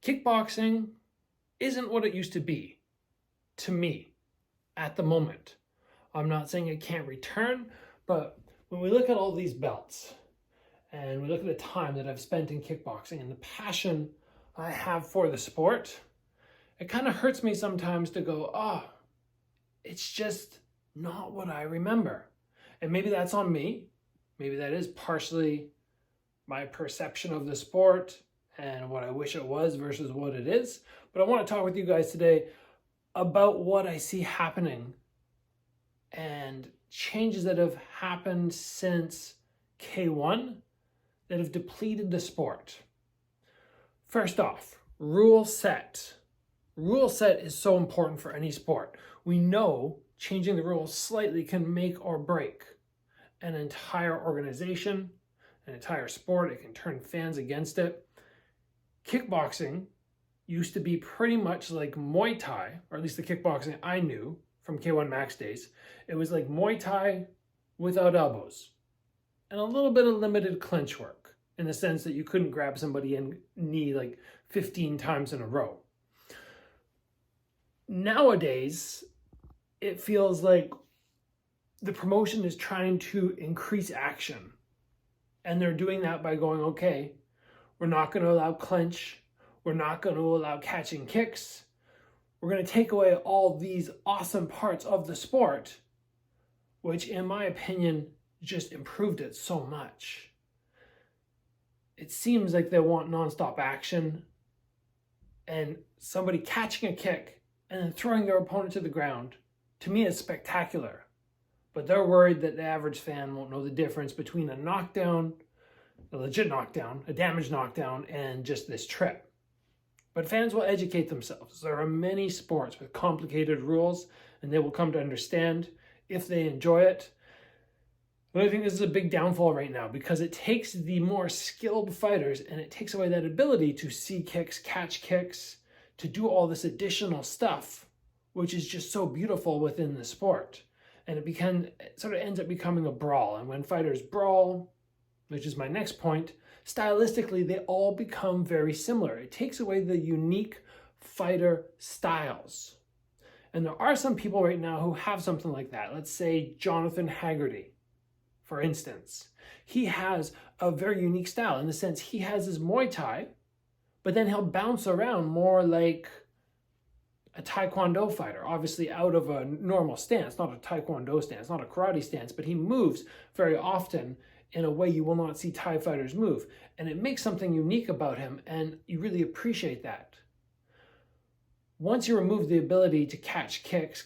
Kickboxing isn't what it used to be, to me, at the moment. I'm not saying it can't return, but when we look at all these belts, and we look at the time that I've spent in kickboxing and the passion I have for the sport, it kind of hurts me sometimes to go, it's just not what I remember. And maybe that's on me. Maybe that is partially my perception of the sport and what I wish it was versus what it is. But I want to talk with you guys today about what I see happening and changes that have happened since K1 that have depleted the sport. First off, rule set. Rule set is so important for any sport. We know changing the rules slightly can make or break an entire organization, an entire sport. It can turn fans against it. Kickboxing used to be pretty much like Muay Thai, or at least the kickboxing I knew from K1 Max days. It was like Muay Thai without elbows and a little bit of limited clinch work in the sense that you couldn't grab somebody and knee like 15 times in a row. Nowadays, it feels like the promotion is trying to increase action. And they're doing that by going, okay, we're not going to allow clinch. We're not going to allow catching kicks. We're going to take away all these awesome parts of the sport, which in my opinion, just improved it so much. It seems like they want nonstop action and somebody catching a kick and then throwing their opponent to the ground. To me, it's spectacular. But they're worried that the average fan won't know the difference between a knockdown, a legit knockdown, a damaged knockdown, and just this trip. But fans will educate themselves. There are many sports with complicated rules, and they will come to understand if they enjoy it. But I think this is a big downfall right now because it takes the more skilled fighters and it takes away that ability to see kicks, catch kicks, to do all this additional stuff, which is just so beautiful within the sport. And it sort of ends up becoming a brawl. And when fighters brawl, which is my next point, stylistically, they all become very similar. It takes away the unique fighter styles. And there are some people right now who have something like that. Let's say Jonathan Haggerty, for instance. He has a very unique style in the sense he has his Muay Thai, but then he'll bounce around more like a Taekwondo fighter, obviously out of a normal stance, not a Taekwondo stance, not a karate stance, but he moves very often in a way you will not see Thai fighters move. And it makes something unique about him, and you really appreciate that. Once you remove the ability to catch kicks,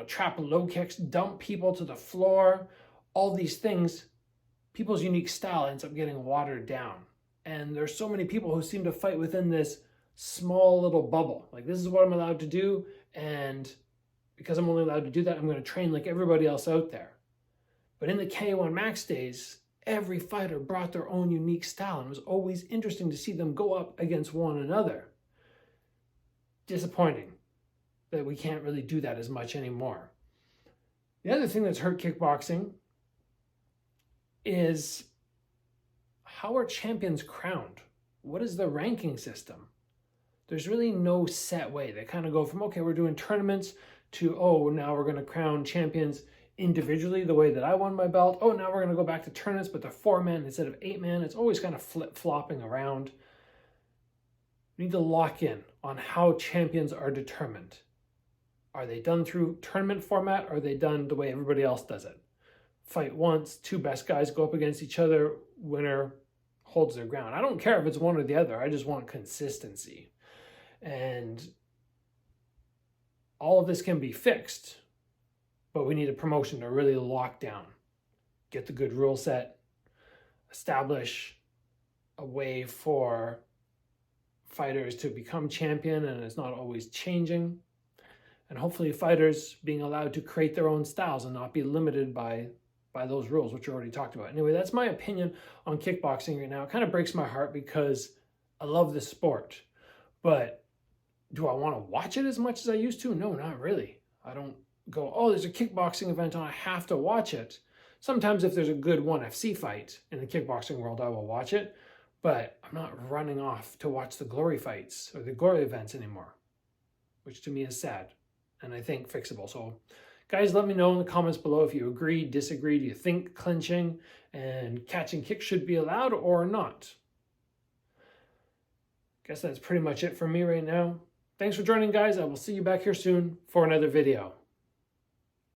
trap low kicks, dump people to the floor, all these things, people's unique style ends up getting watered down. And there's so many people who seem to fight within this small little bubble. Like, this is what I'm allowed to do, and because I'm only allowed to do that, I'm going to train like everybody else out there. But in the K1 Max days, every fighter brought their own unique style, and it was always interesting to see them go up against one another. Disappointing that we can't really do that as much anymore. The other thing that's hurt kickboxing is how are champions crowned? What is the ranking system? There's really no set way. They kind of go from, okay, we're doing tournaments to, now we're going to crown champions individually the way that I won my belt. Now we're going to go back to tournaments, but they're 4-man instead of 8-man. It's always kind of flip-flopping around. We need to lock in on how champions are determined. Are they done through tournament format, or are they done the way everybody else does it? Fight once, 2 best guys go up against each other, winner holds their ground. I don't care if it's one or the other. I just want consistency. And all of this can be fixed, but we need a promotion to really lock down, get the good rule set, establish a way for fighters to become champion, and it's not always changing. And hopefully fighters being allowed to create their own styles and not be limited by those rules, which we already talked about. Anyway, that's my opinion on kickboxing right now. It kind of breaks my heart because I love this sport, but do I want to watch it as much as I used to? No, not really. I don't go, there's a kickboxing event on, I have to watch it. Sometimes if there's a good 1FC fight in the kickboxing world, I will watch it. But I'm not running off to watch the glory fights or the glory events anymore, which to me is sad and I think fixable. So guys, let me know in the comments below if you agree, disagree. Do you think clinching and catching kicks should be allowed or not? Guess that's pretty much it for me right now. Thanks for joining, guys. I will see you back here soon for another video.